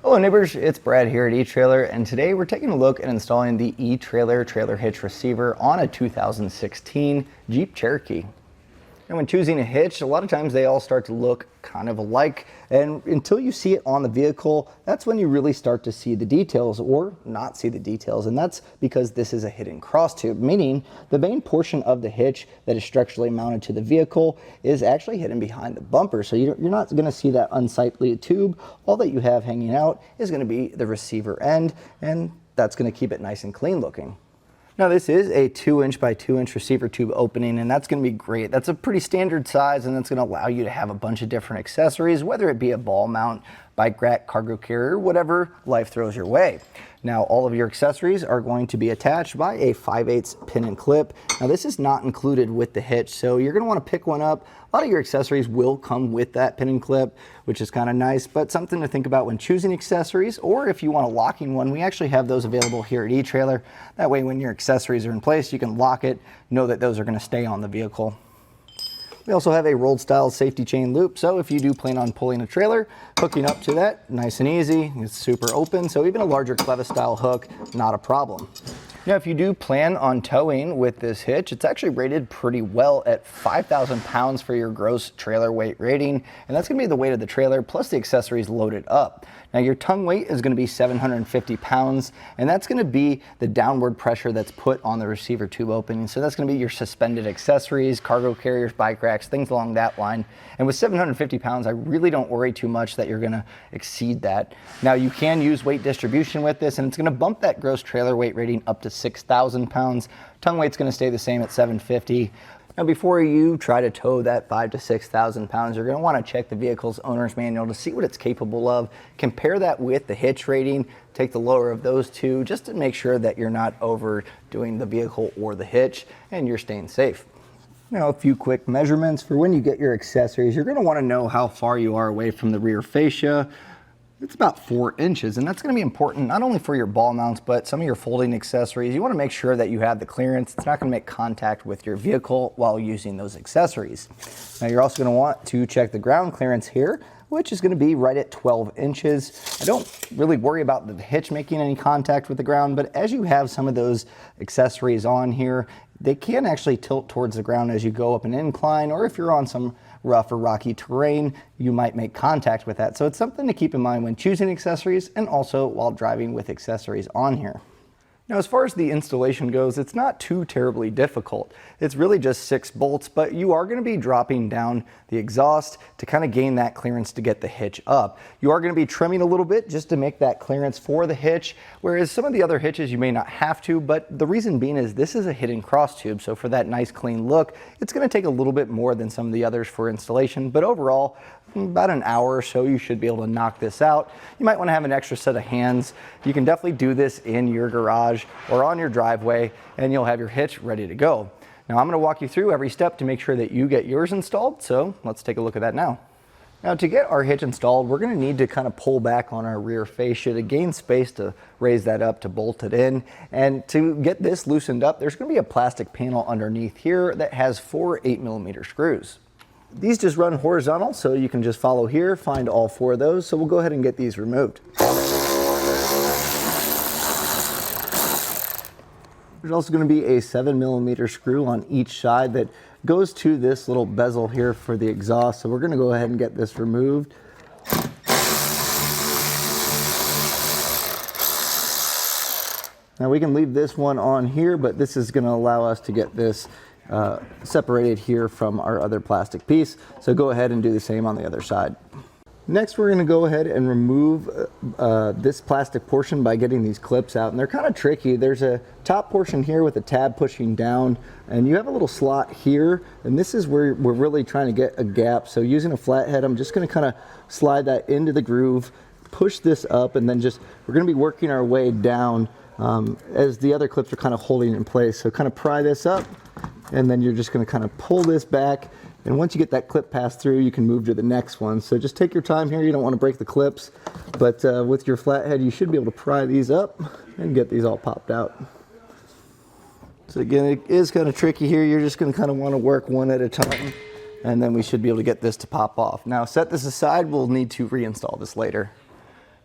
Hello neighbors, it's Brad here at eTrailer, and today we're taking a look at installing the eTrailer trailer hitch receiver on a 2016 Jeep Cherokee. And when choosing a hitch, a lot of times they all start to look kind of alike, and until you see it on the vehicle, that's when you really start to see the details or not see the details. And that's because this is a hidden cross tube, meaning the main portion of the hitch that is structurally mounted to the vehicle is actually hidden behind the bumper. So you're not going to see that unsightly tube. All that you have hanging out is going to be the receiver end, and that's going to keep it nice and clean looking. Now this is a 2" by 2" receiver tube opening, and that's going to be great. That's a pretty standard size, and that's going to allow you to have a bunch of different accessories, whether it be a ball mount, bike rack, cargo carrier, whatever life throws your way. Now all of your accessories are going to be attached by a 5/8 pin and clip. Now this is not included with the hitch, so you're going to want to pick one up. A lot of your accessories will come with that pin and clip, which is kind of nice, but something to think about when choosing accessories, or if you want a locking one, we actually have those available here at eTrailer. That way when your accessories are in place, you can lock it, know that those are going to stay on the vehicle. We also have a rolled style safety chain loop, so if you do plan on pulling a trailer, hooking up to that, nice and easy. It's super open, so even a larger clevis style hook, not a problem. Now if you do plan on towing with this hitch, it's actually rated pretty well at 5,000 pounds for your gross trailer weight rating, and that's going to be the weight of the trailer plus the accessories loaded up. Now your tongue weight is going to be 750 pounds, and that's going to be the downward pressure that's put on the receiver tube opening. So that's going to be your suspended accessories, cargo carriers, bike racks, things along that line. And with 750 pounds, I really don't worry too much that you're going to exceed that. Now you can use weight distribution with this, and it's going to bump that gross trailer weight rating up to 6,000 pounds. Tongue weight's going to stay the same at 750. Now before you try to tow that 5,000 to 6,000 pounds, you're going to want to check the vehicle's owner's manual to see what it's capable of. Compare that with the hitch rating, take the lower of those two just to make sure that you're not overdoing the vehicle or the hitch and you're staying safe. Now a few quick measurements for when you get your accessories. You're going to want to know how far you are away from the rear fascia. It's about 4 inches, and that's going to be important not only for your ball mounts, but some of your folding accessories. You want to make sure that you have the clearance. It's not going to make contact with your vehicle while using those accessories. Now you're also going to want to check the ground clearance here, which is going to be right at 12 inches. I don't really worry about the hitch making any contact with the ground, but as you have some of those accessories on here, they can actually tilt towards the ground as you go up an incline, or if you're on some rough or rocky terrain, you might make contact with that. So it's something to keep in mind when choosing accessories and also while driving with accessories on here. Now as far as the installation goes, it's not too terribly difficult. It's really just 6 bolts, but you are going to be dropping down the exhaust to kind of gain that clearance to get the hitch up. You are going to be trimming a little bit just to make that clearance for the hitch, whereas some of the other hitches you may not have to, but the reason being is this is a hidden cross tube, so for that nice clean look, it's going to take a little bit more than some of the others for installation, but overall, about an hour or so you should be able to knock this out. You might want to have an extra set of hands. You can definitely do this in your garage or on your driveway, and you'll have your hitch ready to go. Now I'm going to walk you through every step to make sure that you get yours installed, so let's take a look at that now. Now to get our hitch installed, we're going to need to kind of pull back on our rear fascia to gain space to raise that up to bolt it in. And to get this loosened up, there's going to be a plastic panel underneath here that has 4 8mm screws. These just run horizontal, so you can just follow here, find all 4 of those. So we'll go ahead and get these removed. There's also going to be a 7mm screw on each side that goes to this little bezel here for the exhaust. So we're going to go ahead and get this removed. Now we can leave this one on here, but this is going to allow us to get this separated here from our other plastic piece. So go ahead and do the same on the other side. Next, we're going to go ahead and remove this plastic portion by getting these clips out, and they're kind of tricky. There's a top portion here with a tab pushing down, and you have a little slot here, and this is where we're really trying to get a gap. So using a flathead, I'm just going to kind of slide that into the groove, push this up, and then we're going to be working our way down as the other clips are kind of holding in place. So kind of pry this up, and then you're just going to kind of pull this back, and once you get that clip passed through, you can move to the next one. So just take your time here. You don't want to break the clips, but with your flathead you should be able to pry these up and get these all popped out. So again, it is kind of tricky here. You're just going to kind of want to work one at a time, and then we should be able to get this to pop off. Now set this aside, we'll need to reinstall this later.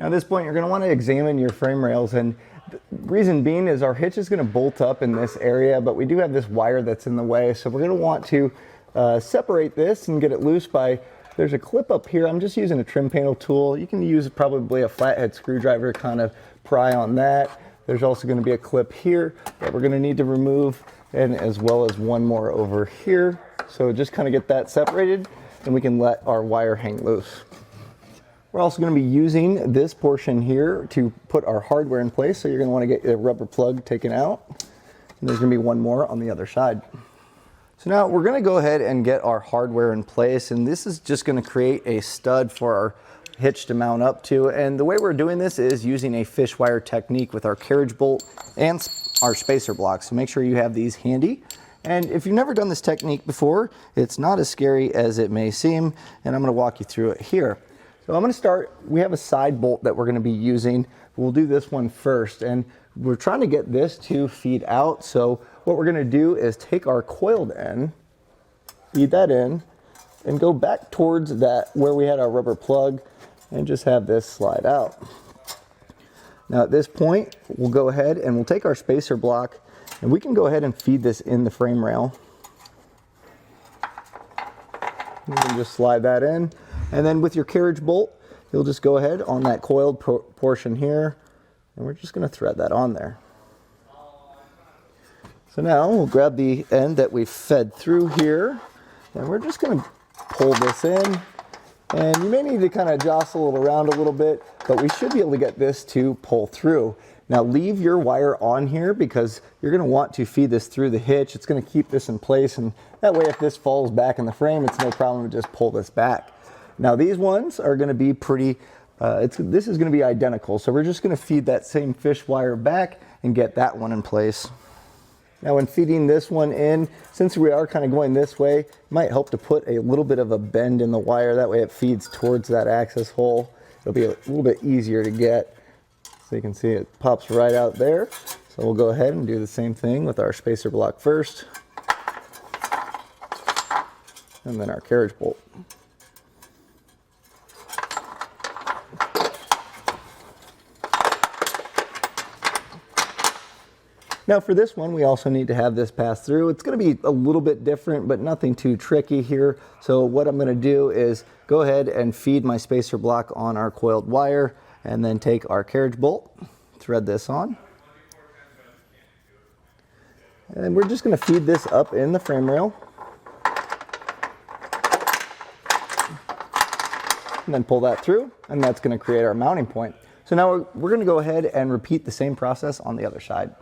Now at this point, you're going to want to examine your frame rails, and the reason being is our hitch is going to bolt up in this area, but we do have this wire that's in the way, so we're going to want to separate this and get it loose by, there's a clip up here. I'm just using a trim panel tool. You can use probably a flathead screwdriver to kind of pry on that. There's also going to be a clip here that we're going to need to remove, and as well as one more over here. So just kind of get that separated, and we can let our wire hang loose. We're also going to be using this portion here to put our hardware in place. So you're going to want to get the rubber plug taken out. And there's going to be one more on the other side. So now we're going to go ahead and get our hardware in place. And this is just going to create a stud for our hitch to mount up to. And the way we're doing this is using a fish wire technique with our carriage bolt and our spacer blocks. So make sure you have these handy. And if you've never done this technique before, it's not as scary as it may seem. And I'm going to walk you through it here. So I'm going to start, we have a side bolt that we're going to be using. We'll do this one first, and we're trying to get this to feed out. So what we're going to do is take our coiled end, feed that in, and go back towards that where we had our rubber plug, and just have this slide out. Now at this point, we'll go ahead and we'll take our spacer block, and we can go ahead and feed this in the frame rail. You can just slide that in. And then with your carriage bolt, you'll just go ahead on that coiled portion here, and we're just going to thread that on there. So now we'll grab the end that we fed through here, and we're just going to pull this in. And you may need to kind of jostle it around a little bit, but we should be able to get this to pull through. Now leave your wire on here because you're going to want to feed this through the hitch. It's going to keep this in place, and that way if this falls back in the frame, it's no problem to just pull this back. Now these ones are going to be pretty, this is going to be identical. So we're just going to feed that same fish wire back and get that one in place. Now when feeding this one in, since we are kind of going this way, it might help to put a little bit of a bend in the wire. That way it feeds towards that access hole. It'll be a little bit easier to get. So you can see it pops right out there. So we'll go ahead and do the same thing with our spacer block first. And then our carriage bolt. Now for this one, we also need to have this pass through. It's going to be a little bit different, but nothing too tricky here. So what I'm going to do is go ahead and feed my spacer block on our coiled wire, and then take our carriage bolt, thread this on. And we're just going to feed this up in the frame rail. And then pull that through, and that's going to create our mounting point. So now we're going to go ahead and repeat the same process on the other side.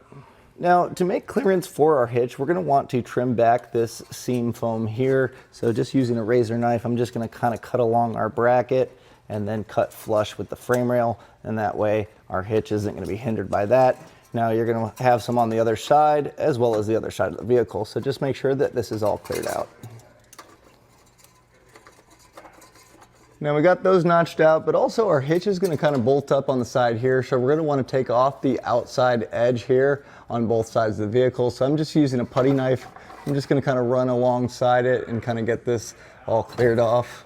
Now, to make clearance for our hitch, we're going to want to trim back this seam foam here. So just using a razor knife, I'm just going to kind of cut along our bracket and then cut flush with the frame rail, and that way our hitch isn't going to be hindered by that. Now you're going to have some on the other side as well as the other side of the vehicle, so just make sure that this is all cleared out. Now we got those notched out, but also our hitch is going to kind of bolt up on the side here, so we're going to want to take off the outside edge here on both sides of the vehicle. So I'm just using a putty knife. I'm just going to kind of run alongside it and kind of get this all cleared off.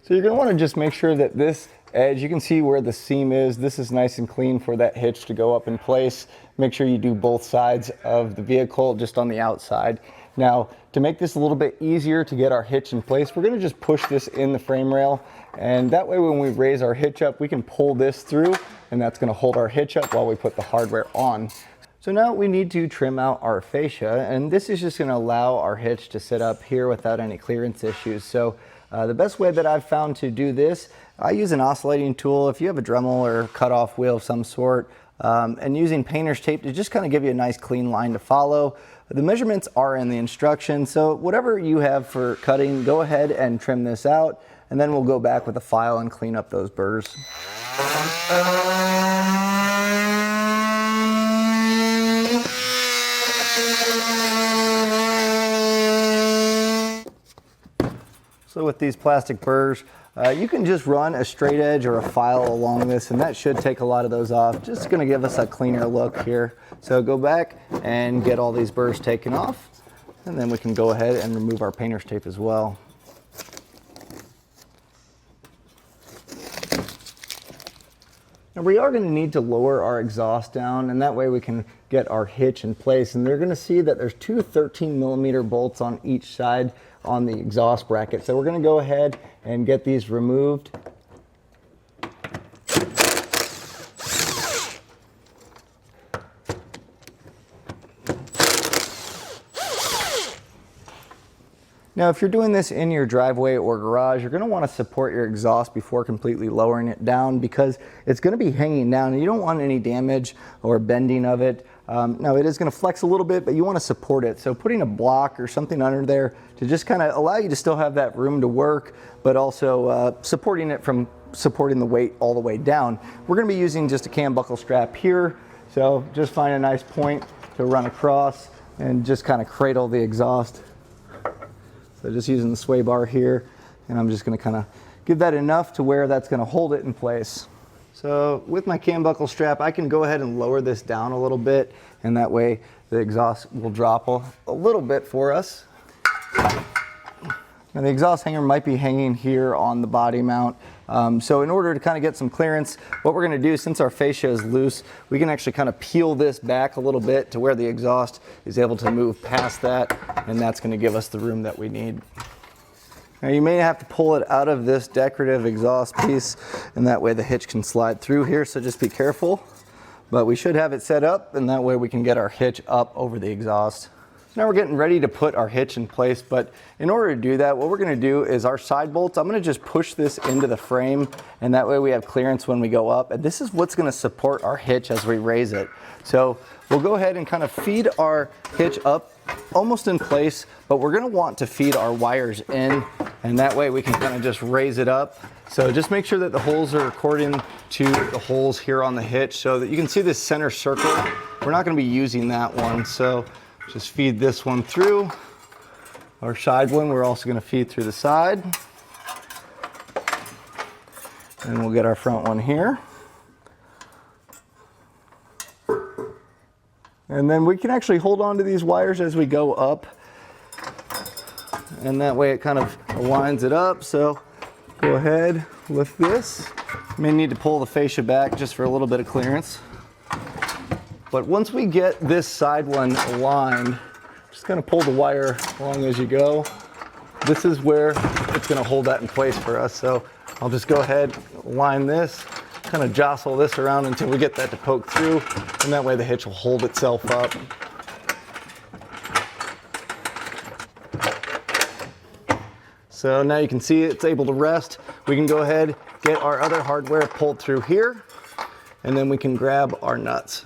So you're going to want to just make sure that this edge, you can see where the seam is. This is nice and clean for that hitch to go up in place. Make sure you do both sides of the vehicle just on the outside. Now, to make this a little bit easier to get our hitch in place, we're going to just push this in the frame rail, and that way when we raise our hitch up, we can pull this through, and that's going to hold our hitch up while we put the hardware on. So now we need to trim out our fascia, and this is just going to allow our hitch to sit up here without any clearance issues. So the best way that I've found to do this, I use an oscillating tool. If you have a Dremel or cutoff wheel of some sort, and using painter's tape to just kind of give you a nice clean line to follow. The measurements are in the instructions, so whatever you have for cutting, go ahead and trim this out, and then we'll go back with a file and clean up those burrs. So with these plastic burrs, you can just run a straight edge or a file along this, and that should take a lot of those off. Just going to give us a cleaner look here. So go back and get all these burrs taken off, and then we can go ahead and remove our painter's tape as well. Now we are going to need to lower our exhaust down, and that way we can get our hitch in place. And they're going to see that there's two 13mm bolts on each side on the exhaust bracket. So we're going to go ahead and get these removed. Now, if you're doing this in your driveway or garage, you're going to want to support your exhaust before completely lowering it down, because it's going to be hanging down and you don't want any damage or bending of it. Now, it is going to flex a little bit, but you want to support it. So putting a block or something under there to just kind of allow you to still have that room to work, but also supporting it from supporting the weight all the way down. We're going to be using just a cam buckle strap here. So just find a nice point to run across and just kind of cradle the exhaust. So just using the sway bar here, and I'm just going to kind of give that enough to where that's going to hold it in place. So with my cam buckle strap, I can go ahead and lower this down a little bit, and that way the exhaust will drop a little bit for us. Now the exhaust hanger might be hanging here on the body mount. So in order to kind of get some clearance, what we're going to do, since our fascia is loose, we can actually kind of peel this back a little bit to where the exhaust is able to move past that, and that's going to give us the room that we need. Now you may have to pull it out of this decorative exhaust piece, and that way the hitch can slide through here, so just be careful. But we should have it set up, and that way we can get our hitch up over the exhaust. Now we're getting ready to put our hitch in place, but in order to do that, what we're going to do is our side bolts, I'm going to just push this into the frame, and that way we have clearance when we go up. And this is what's going to support our hitch as we raise it. So we'll go ahead and kind of feed our hitch up almost in place, but we're going to want to feed our wires in, and that way we can kind of just raise it up. So just make sure that the holes are according to the holes here on the hitch, so that you can see this center circle. We're not going to be using that one, so just feed this one through. Our side one, we're also going to feed through the side. And we'll get our front one here. And then we can actually hold on to these wires as we go up. And that way it kind of aligns it up. So go ahead, lift this. You may need to pull the fascia back just for a little bit of clearance. But once we get this side one aligned, just kind of pull the wire along as you go. This is where it's going to hold that in place for us. So I'll just go ahead, align this, kind of jostle this around until we get that to poke through, and that way the hitch will hold itself up. So now you can see it's able to rest. We can go ahead, get our other hardware pulled through here, and then we can grab our nuts.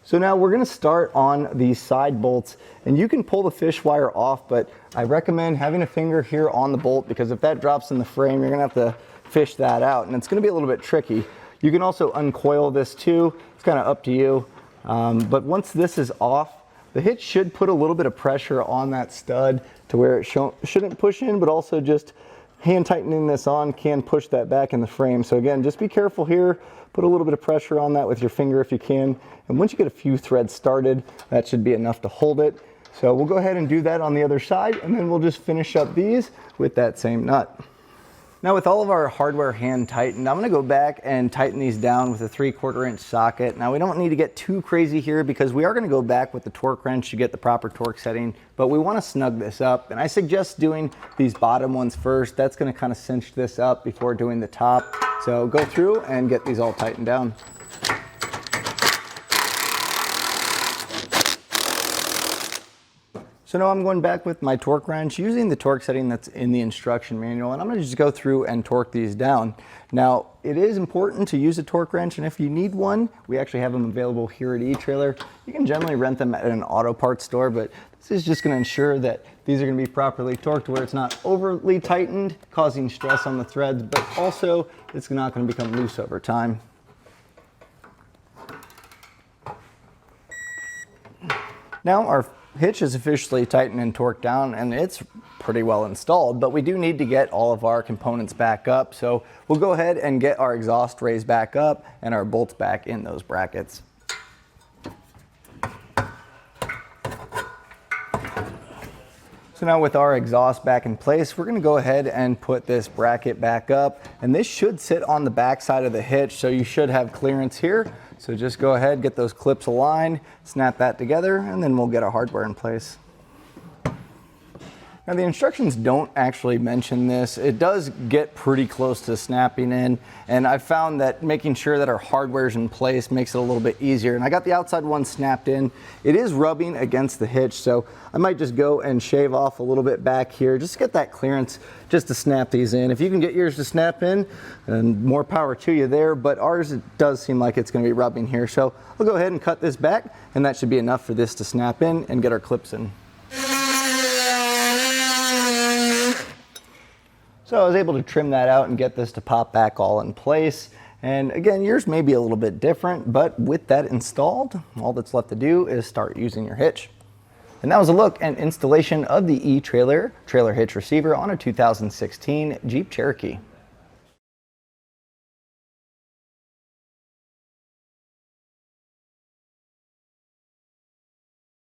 So now we're going to start on these side bolts, and you can pull the fish wire off, but I recommend having a finger here on the bolt, because if that drops in the frame, you're going to have to fish that out, and it's going to be a little bit tricky. You can also uncoil this too. It's kind of up to you. But once this is off, the hitch should put a little bit of pressure on that stud to where it shouldn't push in, but also just hand tightening this on can push that back in the frame. So again, just be careful here. Put a little bit of pressure on that with your finger if you can. And once you get a few threads started, that should be enough to hold it. So we'll go ahead and do that on the other side, and then we'll just finish up these with that same nut. Now with all of our hardware hand tightened, I'm going to go back and tighten these down with a 3/4 inch socket. Now we don't need to get too crazy here, because we are going to go back with the torque wrench to get the proper torque setting, but we want to snug this up. And I suggest doing these bottom ones first. That's going to kind of cinch this up before doing the top. So go through and get these all tightened down. So now I'm going back with my torque wrench using the torque setting that's in the instruction manual, and I'm going to just go through and torque these down. Now it is important to use a torque wrench, and if you need one, we actually have them available here at eTrailer. You can generally rent them at an auto parts store, but this is just going to ensure that these are going to be properly torqued where it's not overly tightened, causing stress on the threads, but also it's not going to become loose over time. Now our hitch is officially tightened and torqued down, and it's pretty well installed, but we do need to get all of our components back up. So we'll go ahead and get our exhaust raised back up and our bolts back in those brackets. So now with our exhaust back in place, we're going to go ahead and put this bracket back up, and this should sit on the back side of the hitch, so you should have clearance here. So just go ahead, get those clips aligned, snap that together, and then we'll get our hardware in place. Now the instructions don't actually mention this. It does get pretty close to snapping in, and I've found that making sure that our hardware is in place makes it a little bit easier. And I got the outside one snapped in. It is rubbing against the hitch, so I might just go and shave off a little bit back here just to get that clearance just to snap these in. If you can get yours to snap in, and more power to you there, but ours, it does seem like it's going to be rubbing here. So I'll go ahead and cut this back, and that should be enough for this to snap in and get our clips in. So I was able to trim that out and get this to pop back all in place. And again, yours may be a little bit different, but with that installed, all that's left to do is start using your hitch. And that was a look and installation of the eTrailer trailer hitch receiver on a 2016 Jeep Cherokee.